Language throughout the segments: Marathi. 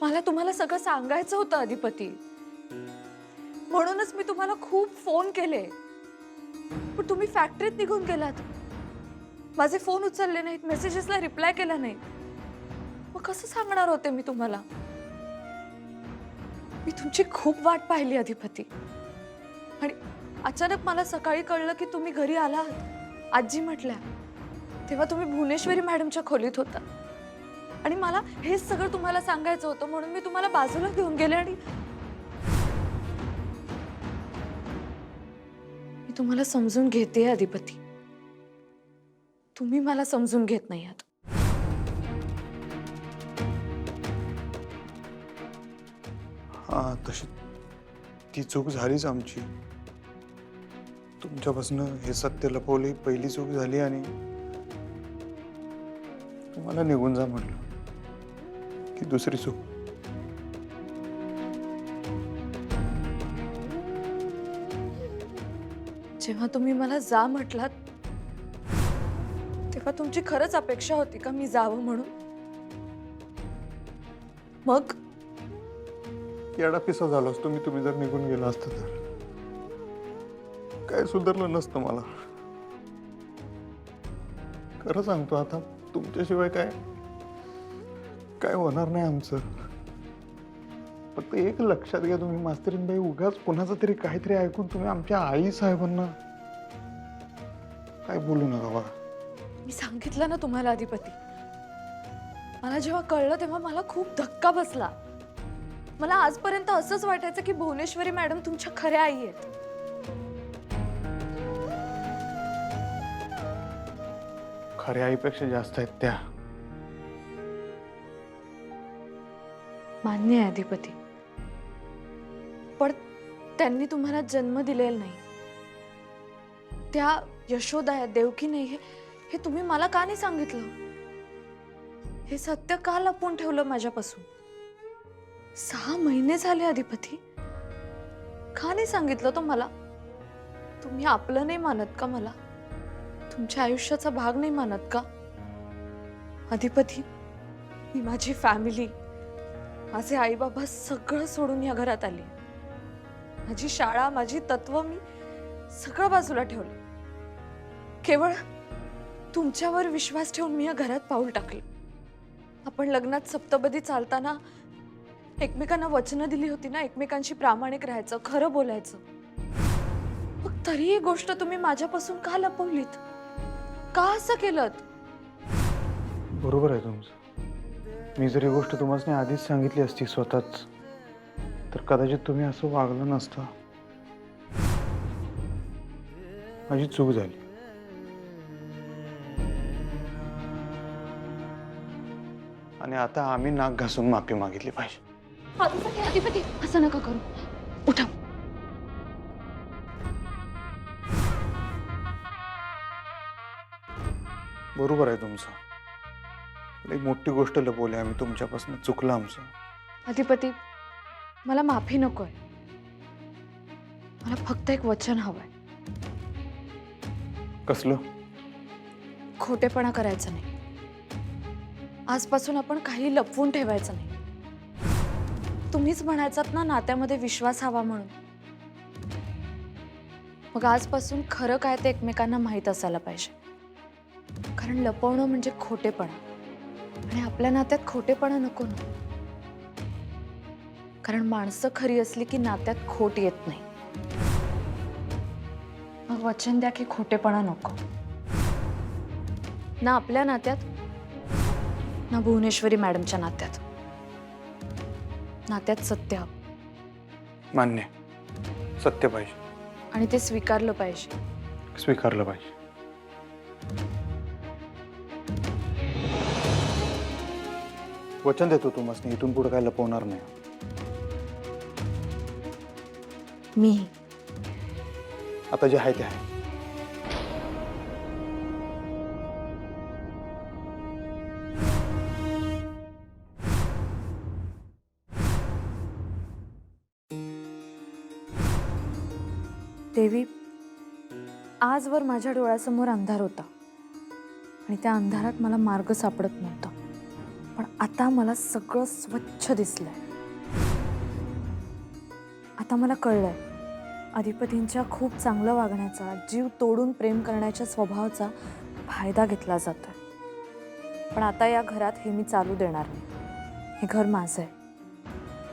मला तुम्हाला सगळं सांगायचं होतं अधिपती, म्हणूनच मी तुम्हाला खूप फोन केले, पण तुम्ही फॅक्टरीत निघून गेलात. माझे फोन उचलले नाहीत, मेसेजेसला रिप्लाय केला नाही. मग कसं सांगणार होते मी तुम्हाला? मी तुमची खूप वाट पाहिली अधिपती, आणि अचानक मला सकाळी कळलं की तुम्ही घरी आलात. आजी म्हटल्या तेव्हा तुम्ही भुवनेश्वरी मॅडमच्या खोलीत होता, आणि मला हेच सगळं तुम्हाला सांगायचं होतं, म्हणून मी तुम्हाला बाजूला घेऊन गेले. आणि मी तुम्हाला समजून घेते अधिपती, तुम्ही मला समजून घेत नाही आहात. हां, तशी ती चूक झालीच आमची. तुमच्यापासून हे सत्य लपवले पहिली चूक झाली, आणि तुम्हाला निघून जा म्हटलं की दुसरी चूक. जेव्हा तुम्ही मला जा म्हटलात तेव्हा तुमची खरंच अपेक्षा होती का मी जावं म्हणून? मग येडा पिसा झालो असतो मी तुम्ही जर निघून गेला असता तर. काय सुधारलं नसतं मला. खरं सांगतो, आता तुमच्याशिवाय काय काय होणार नाही आमचं. फक्त एक लक्षात घ्या तुम्ही मास्तरीनबाई, उगाच कोणाचं तरी काहीतरी ऐकून तुम्ही आमच्या आई साहेबांना काय बोलू नका बघा. मी सांगितलं ना तुम्हाला अधिपती, मला जेव्हा कळलं तेव्हा मला खूप धक्का बसला. मला आजपर्यंत असंच वाटायचं की भुवनेश्वरी मॅडम तुमच्या खऱ्या आई आहेत. खऱ्या आईपेक्षा जास्त आहेत त्या. मान्य आहे अधिपती, पण त्यांनी तुम्हाला जन्म दिलेला नाही. त्या यशोदा आहेत, देवकी नाही, हे तुम्ही मला का नाही सांगितलं? हे सत्य का लपवून ठेवलं माझ्यापासून? 6 महिने झाले अधिपती, का नाही सांगितलं तो मला? तुम्ही आपलं नाही मानत का मला? तुमच्या आयुष्याचा भाग नाही मानत का अधिपती? मी माझी फॅमिली, माझे आई बाबा सगळं सोडून या घरात आली. माझी शाळा, माझी तत्व, मी सगळं बाजूला ठेवलं. केवळ तुमच्यावर विश्वास ठेवून मी या घरात पाऊल टाकलं. आपण लग्नात सप्तपदी चालताना एकमेकांना वचनं दिली होती ना, एकमेकांशी प्रामाणिक राहायचं, खरं बोलायचं. मग तरी ही गोष्ट तुम्ही माझ्यापासून का लपवलीत? का असं केलं? बरोबर आहे तुमचं. मी जर ही गोष्ट तुम्हाला आधीच सांगितली असती स्वतःच, तर कदाचित तुम्ही असं वागलं नसतं. माझी चूक झाली. आणि आता आम्ही नाक घासून माफी मागितली पाहिजे. अधिपती, अधिपती, असं नका करू. उठा. बरोबर आहे तुमचं. लई मोठी गोष्ट लपवली आम्ही तुमच्यापासून, चुकलं आमचं. अधिपती, मला माफी नकोय. मला फक्त एक वचन हवंय. कसलं? खोटेपणा करायचं नाही. आजपासून आपण काही लपवून ठेवायचं नाही. तुम्हीच म्हणायचात ना नात्यामध्ये विश्वास हवा म्हणून. मग आजपासून खरं काय ते एकमेकांना माहीत असायला पाहिजे. कारण लपवणं म्हणजे खोटेपणा, आणि आपल्या नात्यात खोटेपणा नको ना. कारण माणसं खरी असली की नात्यात खोट येत नाही. मग वचन द्या की खोटेपणा नको. ना आपल्या नात्यात, ना भुवनेश्वरी मॅडमच्या नात्यात. नात्यात सत्य हवं. मान्य. सत्य पाहिजे. आणि ते स्वीकारलं पाहिजे. स्वीकारलं पाहिजे. वचन देतो तुम्हाला, इथून पुढे काय लपवणार नाही. मीही. आता जे आहे ते आहे. देवी, आजवर माझ्या डोळ्यासमोर अंधार होता, आणि त्या अंधारात मला मार्ग सापडत नव्हता. पण आता मला सगळं स्वच्छ दिसलंय. आता मला कळलंय अधिपतींच्या खूप चांगलं वागण्याचा, जीव तोडून प्रेम करण्याच्या स्वभावाचा फायदा घेतला जातोय. पण आता या घरात हे मी चालू देणार नाही. हे घर माझं आहे.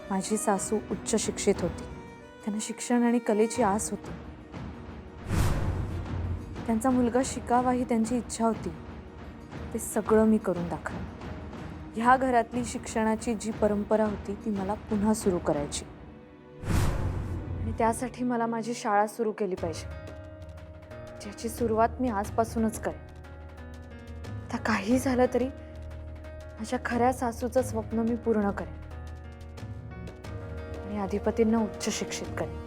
माझी सासू उच्च शिक्षित होती. त्यांना शिक्षण आणि कलेची आस होती. त्यांचा मुलगा शिकावा ही त्यांची इच्छा होती. ते सगळं मी करून दाखवलं. ह्या घरातली शिक्षणाची जी परंपरा होती ती मला पुन्हा सुरू करायची. आणि त्यासाठी मला माझी शाळा सुरू केली पाहिजे, ज्याची सुरुवात मी आजपासूनच करेन. आता काही झालं तरी माझ्या खऱ्या सासूचं स्वप्न मी पूर्ण करेन आणि अधिपतींना उच्च शिक्षित करेन.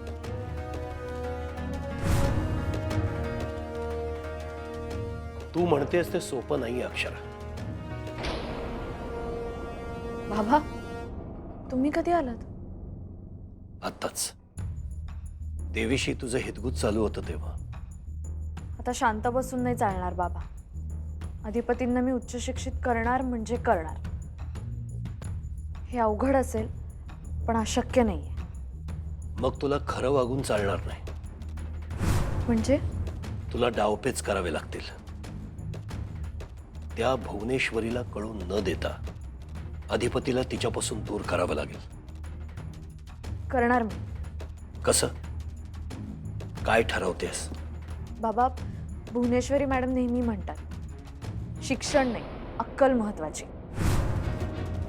तू म्हणतेस ते सोपं नाही अक्षरा. बाबा, तुम्ही कधी आलात? आत्ताच देवीशी तुझं हितगुज चालू होतं तेव्हा. आता शांत बसून नाही चालणार बाबा. अधिपतींना मी उच्च शिक्षित करणार म्हणजे करणार. हे अवघड असेल पण अशक्य नाहीये. मग तुला खरं वागून चालणार नाही. म्हणजे तुला डावपेच करावे लागतील. त्या भुवनेश्वरीला कळून न देता अधिपतीला तिच्यापासून दूर करावं लागेल. करणार मी. कसं? काय ठरवतेस? बाबा, भुवनेश्वरी मॅडम नेहमी म्हणतात शिक्षण नाही, अक्कल महत्वाची.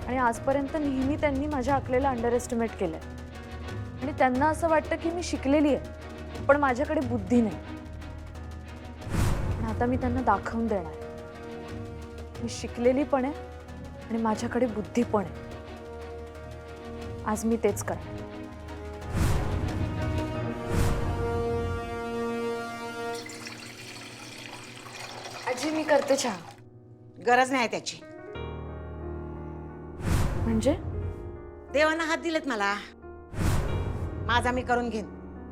आणि आजपर्यंत नेहमी त्यांनी माझ्या अकलेला अंडर एस्टिमेट केलंय. आणि त्यांना असं वाटतं की मी शिकलेली आहे पण माझ्याकडे बुद्धी नाही. पण आता मी त्यांना दाखवून देणार आहे. मी शिकलेली पण आहे आणि माझ्याकडे बुद्धी पण आहे. आज मी तेच करणार. आजी, मी करते चहा. गरज नाही त्याची. म्हणजे देवानं हात दिलेत मला. माझा मी करून घेईन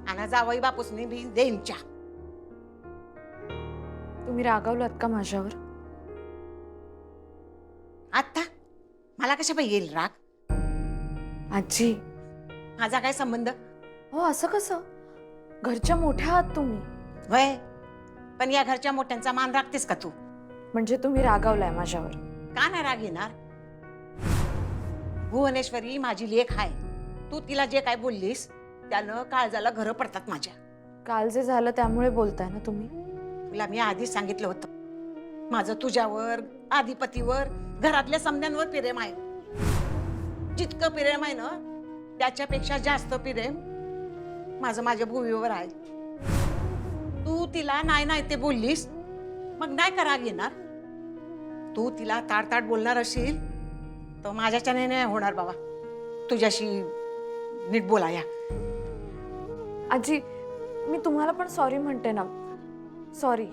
आणि जावई बापूसनी बी देईन चहा. तुम्ही रागावलात का माझ्यावर? आत्ता मला कशा पाहिजे येईल राग? आजी, माझा काय संबंध? हो असं कसं? घरच्या मोठ्या आहात तुम्ही. वय पण या घरच्या मोठ्यांचा मान राखतेस का तू? म्हणजे तुम्ही रागावलाय माझ्यावर? का नाही राग येणार? भुवनेश्वरी माझी लेक आहे. तू तिला जे काय बोललीस त्यानं काळजाला घरं पडतात माझ्या. काल जे झालं त्यामुळे बोलताय ना तुम्ही? तुला मी आधीच सांगितलं होतं माझं तुझ्यावर, अधिपतीवर, घरातल्या समध्यांवर प्रेम आहे. जितकं प्रेम आहे ना त्याच्यापेक्षा जास्त प्रेम माझं माझ्या भुवीवर आहे. तू तिला नाही नाही ते बोललीस मग नाही का राग येणार? तू तिला ताड ताड बोलणार असेल तर माझ्याच्याने नाही होणार बाबा. तुझ्याशी नीट बोलाया. आजी, मी तुम्हाला पण सॉरी म्हणते ना. सॉरी.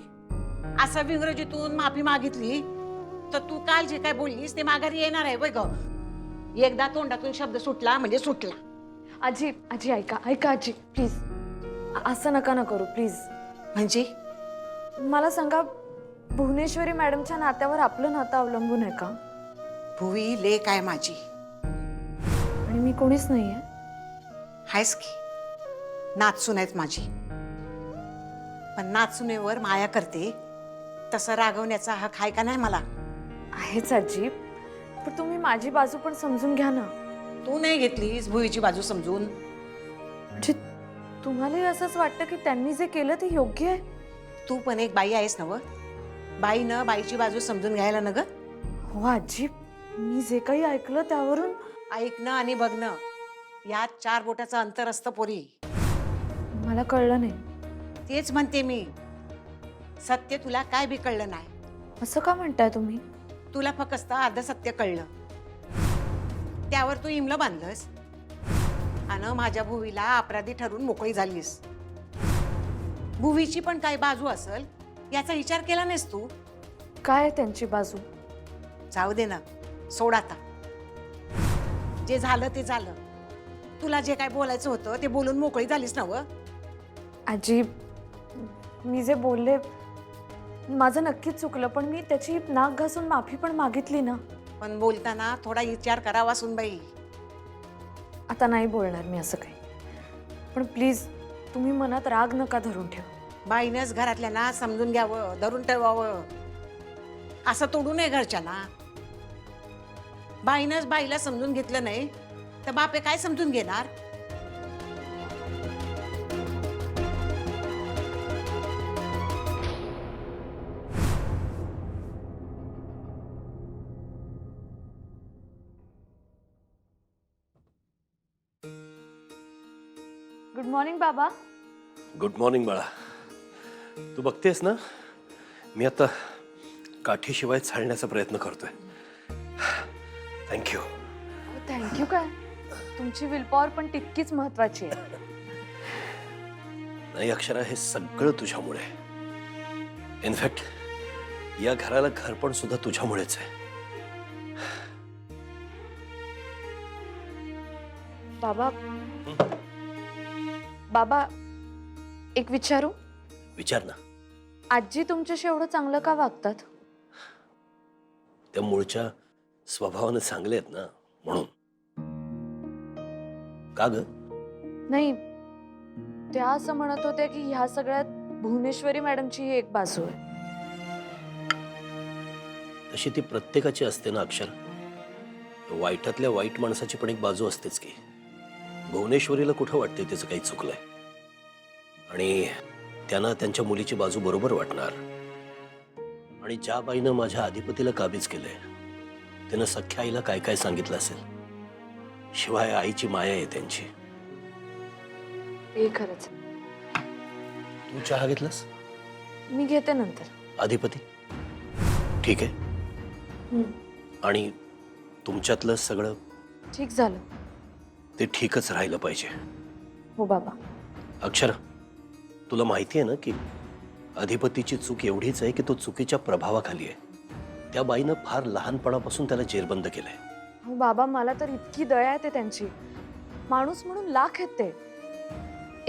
असं विंग्रजीतून माफी मागितली तर तू काल जे काय बोललीस ते माघारी येणार आहे वय ग. एकदा तोंडातून शब्द सुटला म्हणजे सुटला. आजी, आजी ऐका ऐका आजी प्लीज. असं नका ना करू प्लीज. म्हणजे मला सांगा, भुवनेश्वरी मॅडमच्या नात्यावर आपलं नातं अवलंबून आहे का? भुवी लेक आहे माझी. आणि मी कोणीच नाहीये. हायस की नाचसून आहेत माझी. पण नाचुनेवर माया करते तसं रागवण्याचा हक आहे का नाही मला? आहेच आजी, पण तुम्ही माझी बाजू पण समजून घ्या ना. तू नाही घेतलीस भुवीची बाजू समजून. म्हणजे तुम्हालाही असंच वाटतं की त्यांनी जे केलं ते योग्य आहे? तू पण एक बाई आहेस ना व. बाईनं बाईची बाजू समजून घ्यायला ना ग. हो आजी, मी जे काही ऐकलं त्यावरून ऐकणं आणि बघणं यात 4 बोटाचं अंतर असतं पोरी. मला कळलं नाही. तेच म्हणते मी. सत्य तुला काय बी कळलं नाही. असं का म्हणताय तुम्ही? तुला फक्त अर्ध सत्य कळलं. त्यावर तू इमलं बांधलंस आणि माझ्या भुवीला अपराधी ठरवून मोकळी झालीस. भुवीची पण काय बाजू असेल याचा विचार केला नाहीस तू. काय आहे त्यांची बाजू? जाऊ दे ना, सोड आता. जे झालं ते झालं. तुला जे काय बोलायचं होतं ते बोलून मोकळी झालीस ना व. आजी, मी जे बोलले माझं नक्कीच चुकलं, पण मी त्याची नाक घासून माफी पण मागितली ना. पण बोलताना थोडा विचार करावा सुनबाई. आता नाही बोलणार मी असं काही. पण प्लीज तुम्ही मनात राग नका धरून ठेवा. बाईनच घरातल्यांना समजून घ्यावं, धरून ठेवावं. असं तोडू नये घरच्यांना. बाईनच बाईला समजून घेतलं नाही तर बापे काय समजून घेणार? गुड मॉर्निंग बाबा. गुड मॉर्निंग बाळा. तू बघतेस ना, मी आता काठीशिवाय चालण्याचा प्रयत्न करतोय. थँक्यू. थँक्यू काय, तुमची विलपॉवर पण तितकीच महत्वाची आहे. नाही अक्षरा, हे सगळं तुझ्यामुळे. इनफॅक्ट या घराला घर पण सुद्धा तुझ्यामुळेच आहे. बाबा बाबा एक विचारू? विचार ना. आजी तुमच्याशी एवढं चांगलं का वागतात? त्या मूळच्या स्वभावानं चांगले आहेत ना, म्हणून. का ग? नाही, त्या असं म्हणत होत्या की ह्या सगळ्यात भुवनेश्वरी मॅडमची ही एक बाजू आहे. तशी ती प्रत्येकाची असते ना अक्षर. वाईटातल्या वाईट माणसाची पण एक बाजू असतेच की. भुवनेश्वरीला कुठं वाटते त्याचं काही चुकलंय, आणि त्यांना त्यांच्या मुलीची बाजू बरोबर वाटणार. आणि ज्या बाईनं माझ्या अधिपतीला काबीज केलंय त्यानं सख्या आईला काय काय सांगितलं असेल. शिवाय आईची माया आहे त्यांची. हे खरंच. तू चहा घेतलास? मी घेते नंतर. अधिपती ठीक आहे? आणि तुमच्यातलं सगळं ठीक झालं. ते ठीकच राहिलं पाहिजे. हो बाबा. अक्षर, तुला माहिती आहे ना की अधिपतीची चूक एवढीच आहे की तो चुकीच्या प्रभावाखाली आहे. त्या बाईनं फार लहानपणापासून त्याला जेरबंद केलंय. हो बाबा, मला तर इतकी दया येते त्यांची. माणूस म्हणून लाख आहेत ते.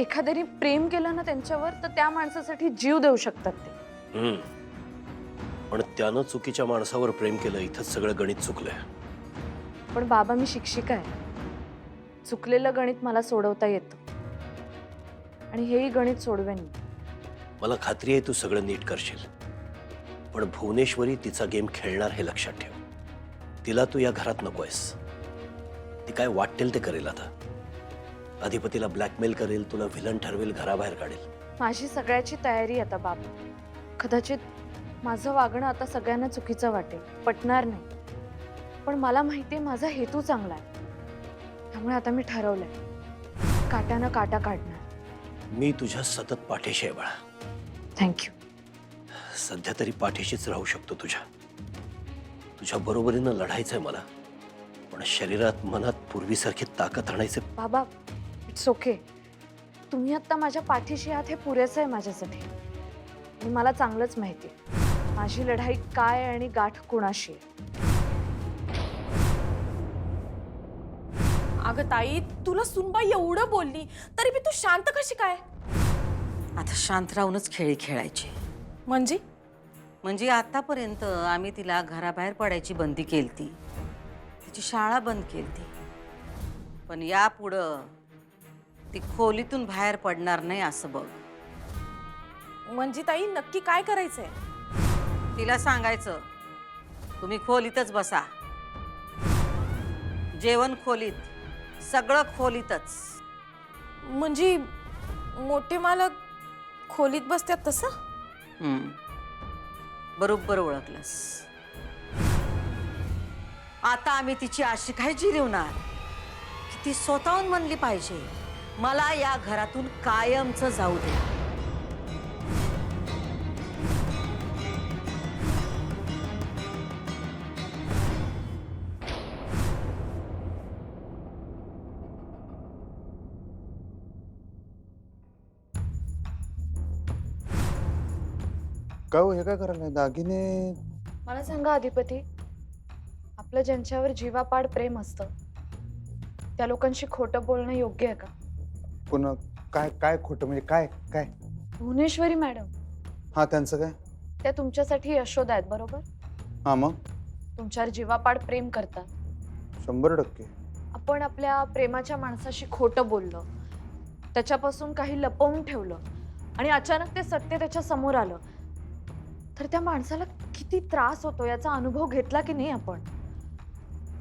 एखाद्याने प्रेम केलं ना त्यांच्यावर, तर त्या माणसासाठी जीव देऊ शकतात ते. पण त्यानं चुकीच्या माणसावर प्रेम केलं, इथंच सगळं गणित चुकलंय. पण बाबा, मी शिक्षिका आहे. चुकलेलं गणित मला सोडवता येतं, आणि हेही गणित सोडवेन मी. मला खात्री आहे तू सगळं नीट करशील. पण भुवनेश्वरी तिचा गेम खेळणार हे लक्षात ठेव. तिला तू या घरात नकोयस. ती काय वाटेल ते करेल आता. अधिपतीला ब्लॅकमेल करेल, तुला व्हिलन ठरवेल, घराबाहेर काढेल. माझी सगळ्याची तयारी आता बाबा. कदाचित माझं वागणं आता सगळ्यांना चुकीचं वाटेल, पटणार नाही. पण मला माहिती आहे माझा हेतू चांगला आहे. त्यामुळे आता मी ठरवलंय, काट्यानं काटा काढणार. मी तुझ्या सतत पाठीशी आहे बाळा. थँक्यू. सध्या तरी पाठीशीच राहू शकतो तुझ्या. तुझ्या बरोबरीनं लढायचंय मला, पण शरीरात मनात पूर्वीसारखी ताकद आणायचे. बाबा, इट्स ओके. तुम्ही आता माझ्या पाठीशी आहात हे पुरेसं आहे माझ्यासाठी. आणि मला चांगलंच माहिती आहे माझी लढाई काय आणि गाठ कुणाशी आहे. अगं ताई, तुला सुनबाई एवढं बोलली तरी बी तू शांत कशी काय? आता शांत राहूनच खेळी खेळायची. म्हणजे आतापर्यंत आम्ही तिला घराबाहेर पडायची बंदी केलती, तिची शाळा बंद केलती. पण यापुढं ती खोलीतून बाहेर पडणार नाही असं बघ. म्हणजे ताई नक्की काय करायचंय? तिला सांगायचं तुम्ही खोलीतच बसा, जेवण खोलीत, सगळं खोलीतच. म्हणजे मोठे मालक खोलीत बसतात तसं? बरोबर ओळखलंस. आता आम्ही तिची अशी काय जिरवणार की ती स्वतःहून म्हणली पाहिजे मला या घरातून कायमचं जाऊ दे. का हो, हे काय करायला दागिने? मला सांगा अधिपती, आपलं ज्यांच्यावर जीवापाड प्रेम असतं त्या लोकांशी खोटं बोलणं योग्य आहे का? पुन्हा काय काय खोटं म्हणजे काय काय? भुवनेश्वरी मॅडम, हा, त्यांचं काय? त्या तुमच्यासाठी यशोदा आहेत बरोबर? हा, मग तुमच्यावर जीवापाड प्रेम करतात. 100%. आपण आपल्या प्रेमाच्या माणसाशी खोटं बोललो, त्याच्यापासून काही लपवून ठेवलं आणि अचानक ते सत्य त्याच्या समोर आलं, तर त्या माणसाला किती त्रास होतो याचा अनुभव घेतला की नाही आपण?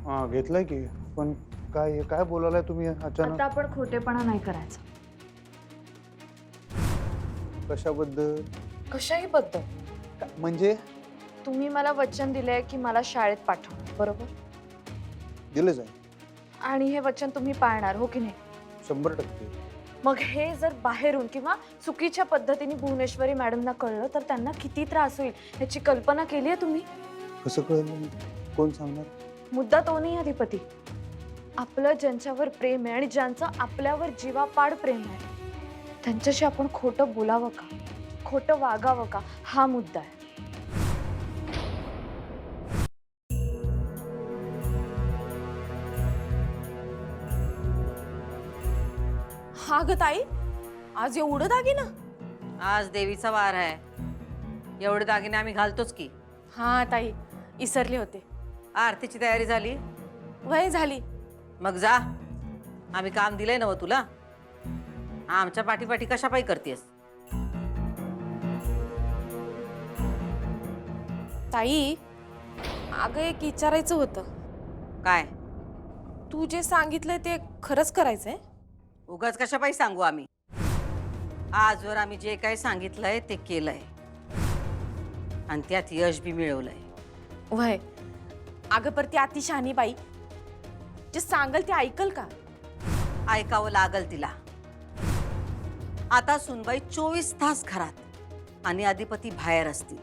हा घेतलाय की, पण काय बोलायलाय तुम्ही अचानक? आता आपण खोटेपणा नाही करायचा. कशाबद्दल? कशाही बद्दल. म्हणजे तुम्ही मला वचन दिलंय की मला शाळेत पाठवणार, बरोबर? दिलं जाईल. आणि हे वचन तुम्ही पाळणार, हो की नाही? 100%. मग हे जर बाहेरून किंवा चुकीच्या पद्धतीने भुवनेश्वरी मॅडमना कळलं तर त्यांना किती त्रास होईल याची कल्पना केली आहे तुम्ही? कसं कळलं? कोण सांगणार? मुद्दा तो नाही अधिपती. आपलं ज्यांच्यावर प्रेम आहे आणि ज्यांचं आपल्यावर जीवापाड प्रेम आहे त्यांच्याशी आपण खोटं बोलावं का, खोटं वागावं का, हा मुद्दा आहे. हा ग ताई, आज एवढं दागिना? आज देवीचा वार आहे, एवढे दागिने आम्ही घालतोच की. हा ताई, इसरले होते. आरतीची तयारी झाली? वय झाली. मग जा, आम्ही काम दिलंय ना तुला. आमच्या पाठीपाठी कशा पायी करतेस? ताई, अगं एक विचारायचं होतं. काय? तू जे सांगितलंय ते खरंच करायचंय? उगाच कशा पायी सांगू आम्ही? आजवर आम्ही जे काही सांगितलंय ते केलंय आणि त्यात यश बी मिळवलंय. वय, अगं पर ती अतिशहाणी बाई जे सांगल ते ऐकल का? ऐकावं लागल तिला. आता सुनबाई 24 तास घरात आणि अधिपती बाहेर असतील.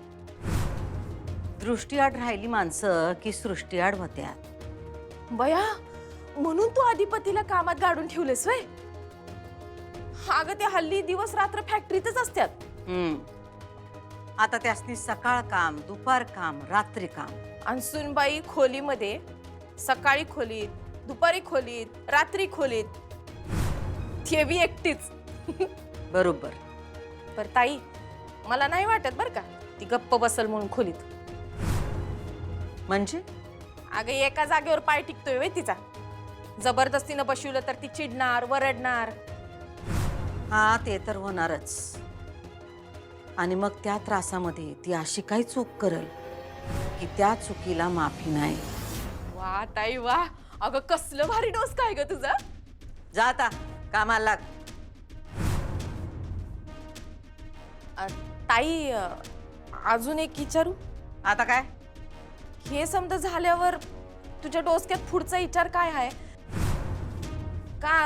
दृष्टीआड राहिली माणसं की सृष्टीआड होत्यात. बया, म्हणून तू अधिपतीला कामात गाडून ठेवलेस वय? अगं ते हल्ली दिवस रात्र फॅक्टरीतच असतात. आता त्यासनी सकाळ काम, दुपार काम, रात्री काम. आणि सुनबाई खोलीमध्ये, सकाळी खोलीत, दुपारी खोलीत, रात्री खोलीत, ते बी एकटीच. बरोबर. पर ताई, मला नाही वाटत बर का ती गप्प बसल म्हणून खोलीत. म्हणजे अगं एका जागेवर पाय टिकतोय वे तिचा. जबरदस्तीनं बसवलं तर ती चिडणार, वरडणार. हा, ते तर होणारच. आणि मग त्या त्रासामध्ये ती अशी काही चूक करल की त्या चुकीला माफी नाही. वा ताई वा, अगं कसलं भारी डोस काय ग तुझा. जा आता कामाला लाग. ताई, अजून एक विचारू? आता काय? हे समजा झाल्यावर तुझ्या डोसक्यात पुढचा विचार काय आहे का?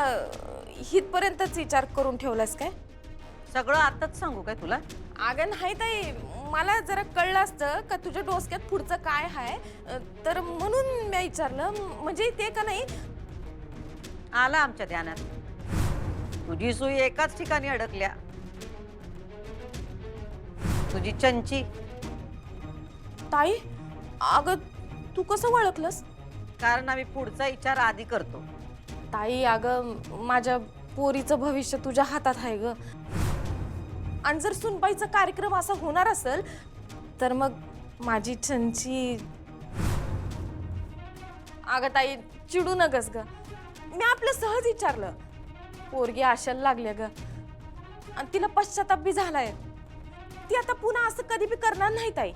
हितपर्यंतच विचार करून ठेवलास काय? सगळं आताच सांगू काय तुला? अगं नाही ताई, मला जरा कळलं असतं का तुझ्या डोसक्यात पुढचं काय आहे, तर म्हणून मी विचारलं. म्हणजे ते का नाही आला आमच्या ध्यानात. तुझी सुई एकाच ठिकाणी अडकल्या. तुझी चंची. ताई, अगं तू कसं ओळखलंस? कारण आम्ही पुढचा विचार आधी करतो. ताई, अगं माझ्या पोरीचं भविष्य तुझ्या हातात आहे ग. आणि जर सुनबाईचा कार्यक्रम असा होणार असेल तर मग माझी चंची. अगं ताई, चिडू नगस ग. मी आपलं सहज विचारलं. पोरगी आशाला लागल्या ग आणि तिला पश्चाताप बी झालाय. ती आता पुन्हा असं कधी बी करणार नाही ताई.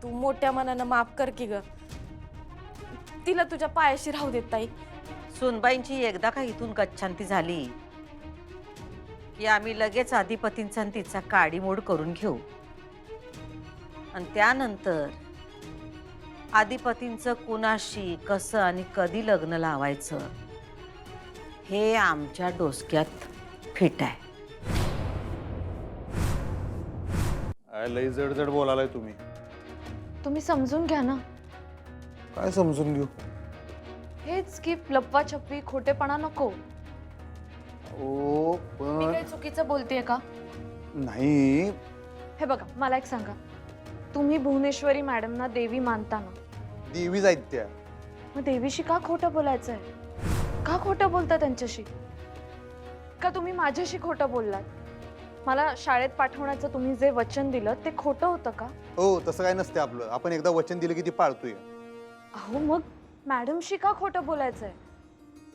तू मोठ्या मनानं माफ कर की ग. तिला तुझ्या पायाशी राहू देत ताई. सुनबाईंची एकदा का इथून गच्छांती झाली की आम्ही लगेच अधिपतींचा आणि तिचा काडीमोड करून घेऊ. आणि त्यानंतर अधिपतींचं कुणाशी, कसं आणि कधी लग्न लावायचं हे आमच्या डोसक्यात फिट आहे. लई जड बोलालाय तुम्ही. तुम्ही समजून घ्या ना. काय समजून घेऊ? हेच की लपवा छपवी, खोटेपणा नको. ओ मी पण काही चुकीचं बोलतेय का? नाही. हे बघा, मला एक सांगा, तुम्ही भुवनेश्वरी मॅडमना देवी मानता ना? देवी जाईत त्या. मग देवीशी का खोटं बोलायचंय? का खोटं बोलता त्यांच्याशी? का तुम्ही माझ्याशी खोटं बोललात? मला शाळेत पाठवण्याचं तुम्ही जे वचन दिलं ते खोटं होतं का? हो तसं काय नसते आपलं, आपण एकदा वचन दिलं की ती पाळतोय. अहो मग मॅडमशी का खोटं बोलायचंय?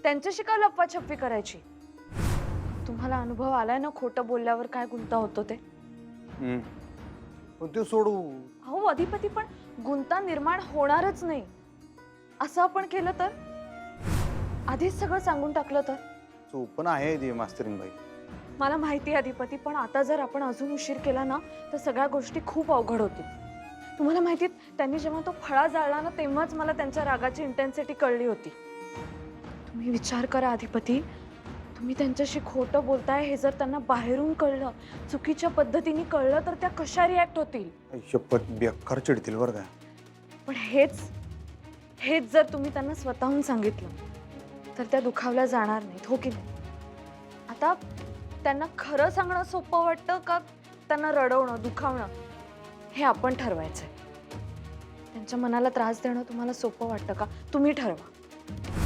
त्यांच्याशी का लपवाछपवी करायची? तुम्हाला अनुभव आलाय ना खोटं बोलल्यावर काय गुंता होतो ते? पण ते सोडू. अहो अधिपती, पण गुंता निर्माण होणारच नाही. असं आपण केलं तर, आधीच सगळं सांगून टाकलं तर? चूक पण आहे ती मास्तरीनबाई. मला माहिती आहे अधिपती, पण आता जर आपण अजून उशीर केला ना तर सगळ्या गोष्टी खूप अवघड होतील. तुम्हाला माहिती, त्यांनी जेव्हा तो फळा जाळला ना तेव्हाच मला त्यांच्या रागाची इंटेन्सिटी कळली होती. तुम्ही विचार करा अधिपती, तुम्ही त्यांच्याशी खोटं बोलताय हे जर त्यांना बाहेरून कळलं, चुकीच्या पद्धतीने कळलं तर त्या कशा रिॲक्ट होतील? शपथ बेकार चिडतील बरं का. पण हेच जर तुम्ही त्यांना स्वतःहून सांगितलं तर त्या दुखावल्या जाणार नाहीत, हो की नाही? आता त्यांना खरं सांगणं सोपं वाटतं का त्यांना रडवणं, दुखावणं, हे आपण ठरवायचंय. त्यांच्या मनाला त्रास देणं तुम्हाला सोपं वाटतं का? तुम्ही ठरवा.